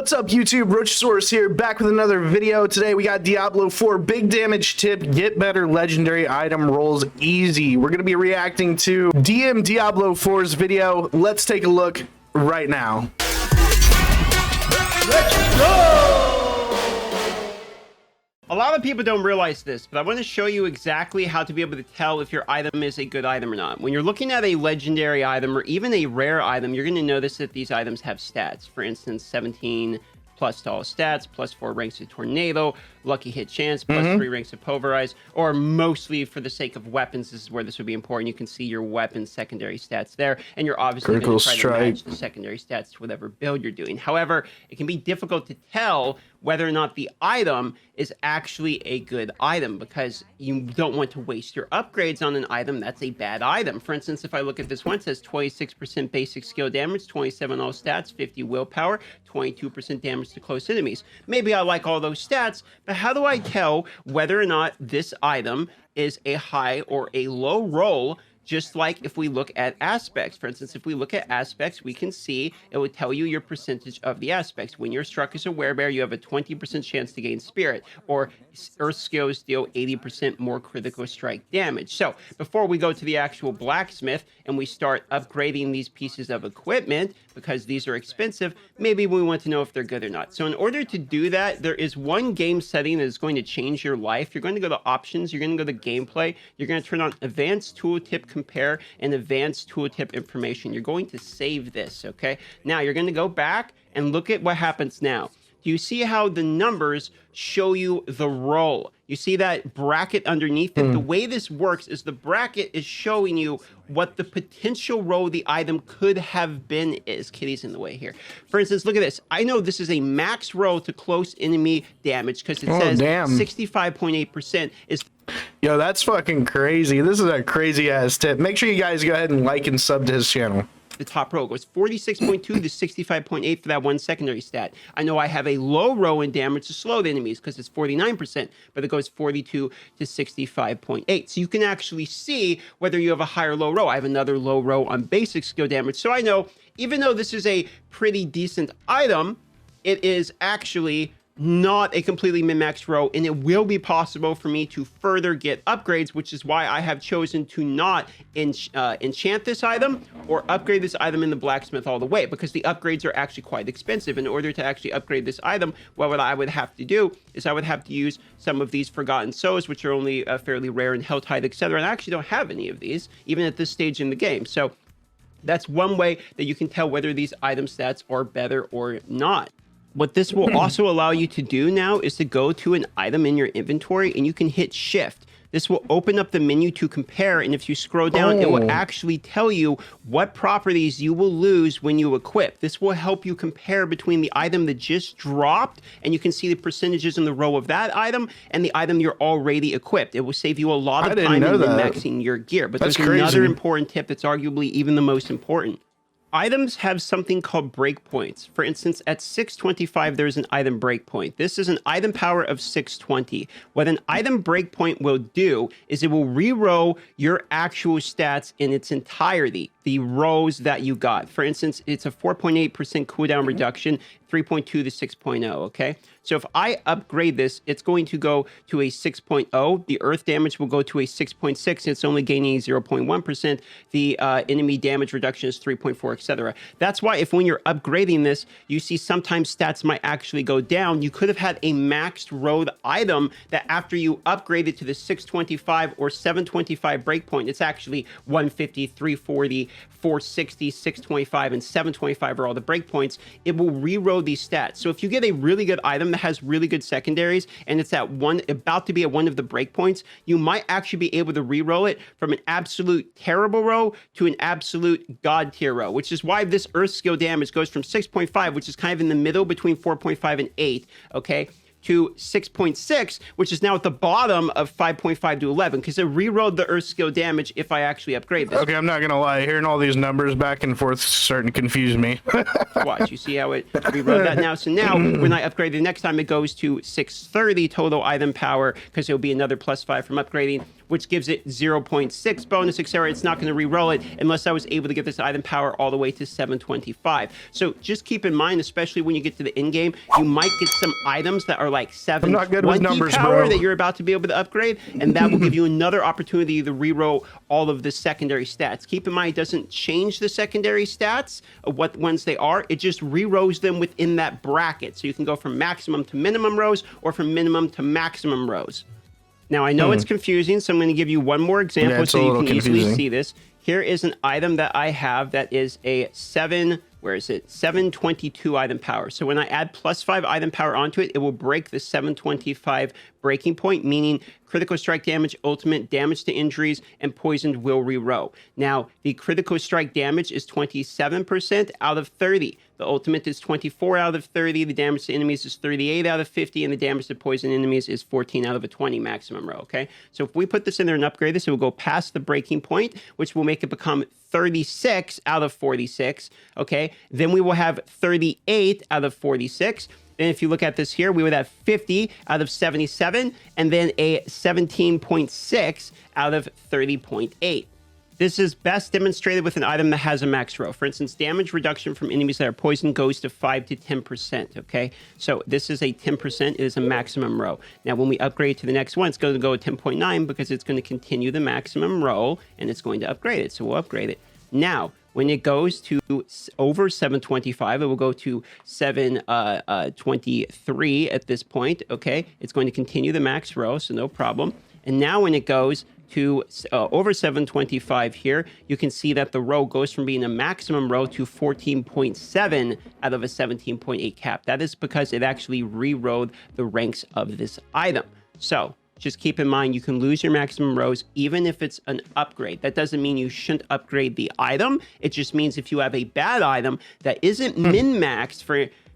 What's up YouTube, Roachsaurus here, back with another video. Today we got Diablo 4 big damage tip, get better legendary item rolls easy. We're going to be reacting to DM Diablo 4's video. Let's take a look right now. Let's go! A lot of people don't realize this, but I want to show you exactly how to be able to tell if your item is a good item or not. When you're looking at a legendary item or even a rare item, you're going to notice that these items have stats. For instance, 17 plus to all stats, plus 4 ranks of tornado, lucky hit chance, plus 3 ranks of pulverize, or mostly for the sake of weapons, this is where this would be important. You can see your weapon secondary stats there, and you're obviously going to try to match the secondary stats to whatever build you're doing. However, it can be difficult to tell whether or not the item is actually a good item because you don't want to waste your upgrades on an item that's a bad item. For instance, if I look at this one, it says 26% basic skill damage, 27 all stats, 50 willpower, 22% damage to close enemies. Maybe I like all those stats, but how do I tell whether or not this item is a high or a low roll? Just like if we look at aspects. For instance, if we look at aspects, we can see it would tell you your percentage of the aspects. When you're struck as a werebear, you have a 20% chance to gain spirit, or earth skills deal 80% more critical strike damage. So before we go to the actual blacksmith and we start upgrading these pieces of equipment, because these are expensive, maybe we want to know if they're good or not. So in order to do that, there is one game setting that is going to change your life. You're going to go to options, you're going to go to gameplay, you're going to turn on advanced tooltip compare and advanced tooltip information. You're going to save this, okay? Now you're going to go back and look at what happens now. Do you see how the numbers show you the roll? You see that bracket underneath it? The way this works is the bracket is showing you what the potential roll the item could have been is. Kitty's in the way here. For instance, look at this. I know this is a max roll to close enemy damage because it says 65.8% is... Yo, that's fucking crazy. This is a crazy ass tip. Make sure you guys go ahead and like and sub to his channel. The top row goes 46.2 to 65.8 for that one secondary stat. I know I have a low row in damage to slowed enemies because it's 49%, but it goes 42 to 65.8. So you can actually see whether you have a high or low row. I have another low row on basic skill damage. So I know, even though this is a pretty decent item, it is actually not a completely min-maxed row, and it will be possible for me to further get upgrades, which is why I have chosen to not enchant this item or upgrade this item in the blacksmith all the way, because the upgrades are actually quite expensive. In order to actually upgrade this item, what I would have to do is I would have to use some of these Forgotten Souls, which are only fairly rare in Helltide, etc. And I actually don't have any of these, even at this stage in the game. So that's one way that you can tell whether these item stats are better or not. What this will also allow you to do now is to go to an item in your inventory and you can hit shift. This will open up the menu to compare, and if you scroll down, it will actually tell you what properties you will lose when you equip. This will help you compare between the item that just dropped, and you can see the percentages in the row of that item, and the item you're already equipped. It will save you a lot of time in maxing your gear. But there's another important tip that's arguably even the most important. Items have something called breakpoints. For instance, at 625, there's an item breakpoint. This is an item power of 620. What an item breakpoint will do is it will re-roll your actual stats in its entirety, the rows that you got. For instance, it's a 4.8% cooldown reduction, 3.2 to 6.0, okay? So if I upgrade this, it's going to go to a 6.0. The earth damage will go to a 6.6. It's only gaining 0.1%. The enemy damage reduction is 3.4, etc. That's why if when you're upgrading this, you see sometimes stats might actually go down. You could have had a maxed road item that after you upgraded to the 625 or 725 breakpoint, it's actually 150, 340, 460, 625, and 725 are all the breakpoints. It will reroll these stats. So if you get a really good item that has really good secondaries and it's at one, about to be at one of the breakpoints, you might actually be able to reroll it from an absolute terrible row to an absolute god tier row, which is why this earth skill damage goes from 6.5, which is kind of in the middle between 4.5 and 8, okay, to 6.6, which is now at the bottom of 5.5 to 11, because it rerolled the earth skill damage if I actually upgrade this. Okay, I'm not gonna lie, hearing all these numbers back and forth is starting to confuse me. Watch, you see how it rewrote that now? So now, when I upgrade the next time, it goes to 630 total item power, because it'll be another +5 from upgrading. which gives it 0.6 bonus, etc. It's not going to re-roll it unless I was able to get this item power all the way to 725. So just keep in mind, especially when you get to the end game, you might get some items that are like 720 power that you're about to be able to upgrade, and that will give you another opportunity to re-roll all of the secondary stats. Keep in mind, it doesn't change the secondary stats of what ones they are. It just re-rolls them within that bracket. So you can go from maximum to minimum rows or from minimum to maximum rows. Now, I know it's confusing, so I'm going to give you one more example so you can easily see this. Here is an item that I have that is a 722 item power. So when I add +5 item power onto it, it will break the 725 breaking point, meaning critical strike damage, ultimate, damage to injuries, and poisoned will re-roll. Now, the critical strike damage is 27% out of 30. The ultimate is 24 out of 30. The damage to enemies is 38 out of 50. And the damage to poison enemies is 14 out of a 20 maximum row, okay? So if we put this in there and upgrade this, it will go past the breaking point, which will make it become 36 out of 46, okay? Then we will have 38 out of 46. Then if you look at this here, we would have 50 out of 77, and then a 17.6 out of 30.8. This is best demonstrated with an item that has a max row. For instance, damage reduction from enemies that are poisoned goes to 5 to 10%, okay? So this is a 10%, it is a maximum row. Now, when we upgrade to the next one, it's going to go to 10.9 because it's going to continue the maximum row, and it's going to upgrade it, so we'll upgrade it. Now, when it goes to over 725, it will go to 723 at this point, okay? It's going to continue the max row, so no problem. And now when it goes to over 725 here, you can see that the row goes from being a maximum row to 14.7 out of a 17.8 cap. That is because it actually re-rolled the ranks of this item. So just keep in mind, you can lose your maximum rows even if it's an upgrade. That doesn't mean you shouldn't upgrade the item. It just means if you have a bad item that isn't min-maxed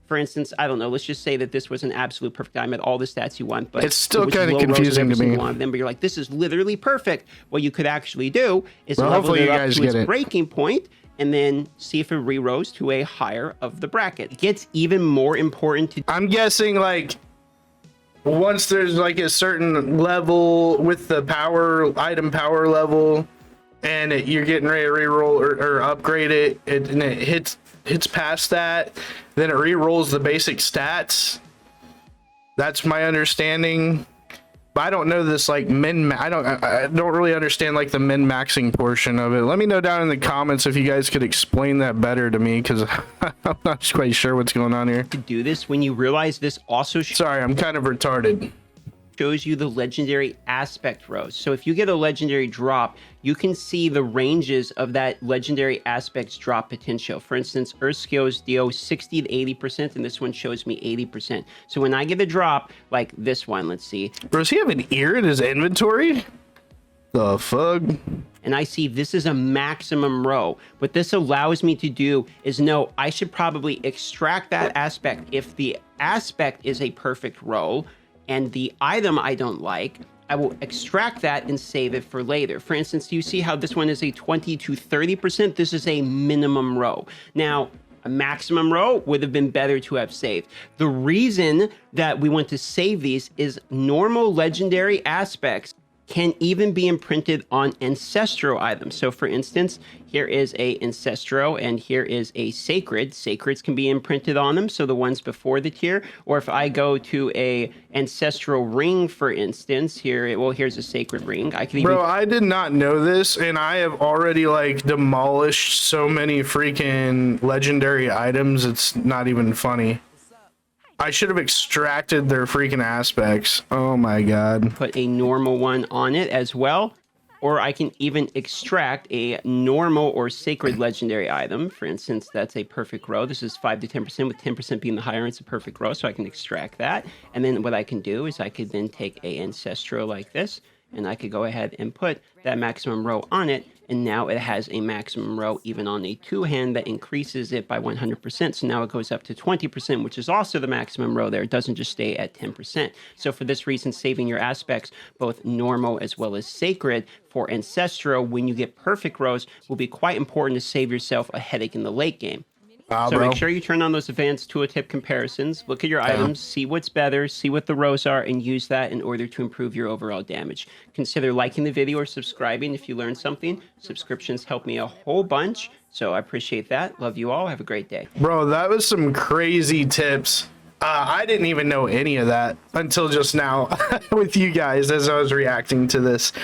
for instance, I don't know, let's just say that this was an absolute perfect item at all the stats you want, but it's still kind of confusing to me. But you're like, this is literally perfect. What you could actually do is level it up to its breaking point and then see if it re-rose to a higher of the bracket. It gets even more important to... I'm guessing, like, once there's like a certain level with the power, item power level, and you're getting ready to re-roll or upgrade it, and it hits past that, then it re-rolls the basic stats. That's my understanding, but I don't know this like I don't really understand like the min-maxing portion of it. Let me know down in the comments if you guys could explain that better to me, because I'm not quite sure what's going on here. To do this, when you realize this also sorry, I'm kind of retarded, shows you the legendary aspect rows. So if you get a legendary drop, you can see the ranges of that legendary aspect's drop potential. For instance, Earth Skills deal 60 to 80%, and this one shows me 80%. So when I get a drop like this one, let's see. Does he have an ear in his inventory? The fuck? And I see this is a maximum row. What this allows me to do is know I should probably extract that aspect. If the aspect is a perfect row, and the item I don't like, I will extract that and save it for later. For instance, you see how this one is a 20 to 30%? This is a minimum row. Now, a maximum row would have been better to have saved. The reason that we want to save these is normal legendary aspects can even be imprinted on ancestral items. So for instance, here is a ancestral and here is a sacred. Sacreds can be imprinted on them, so the ones before the tier. Or if I go to a ancestral ring, for instance, here's a sacred ring. I can even... Bro, I did not know this, and I have already like demolished so many freaking legendary items. It's not even funny. I should have extracted their freaking aspects. Oh my god. Put a normal one on it as well. Or I can even extract a normal or sacred legendary item. For instance, that's a perfect row. This is 5 to 10%, with 10% being the higher, it's a perfect row, so I can extract that. And then what I can do is I could then take a ancestral like this, and I could go ahead and put that maximum row on it, and now it has a maximum row even on a two-hand that increases it by 100%. So now it goes up to 20%, which is also the maximum row there. It doesn't just stay at 10%. So for this reason, saving your aspects, both normal as well as sacred, for ancestral, when you get perfect rows, will be quite important to save yourself a headache in the late game. So bro. make sure you turn on those advanced tooltip comparisons, look at your items, see what's better, see what the rows are, and use that in order to improve your overall damage. Consider liking the video or subscribing if you learned something. Subscriptions help me a whole bunch, so I appreciate that. Love you all. Have a great day. Bro, that was some crazy tips. I didn't even know any of that until just now with you guys as I was reacting to this.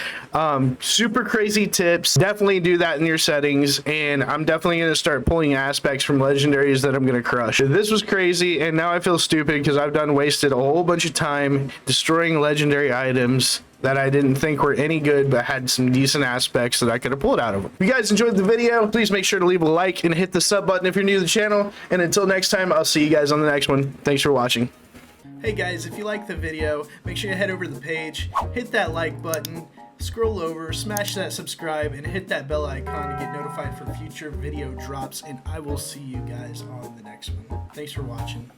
Super crazy tips. Definitely do that in your settings, and I'm definitely going to start pulling aspects from legendaries that I'm going to crush. This was crazy, and now I feel stupid because I've wasted a whole bunch of time destroying legendary items that I didn't think were any good, but had some decent aspects that I could have pulled out of them. If you guys enjoyed the video, please make sure to leave a like and hit the sub button if you're new to the channel. And until next time, I'll see you guys on the next one. Thanks for watching. Hey guys, if you liked the video, make sure you head over to the page, hit that like button, scroll over, smash that subscribe, and hit that bell icon to get notified for future video drops. And I will see you guys on the next one. Thanks for watching.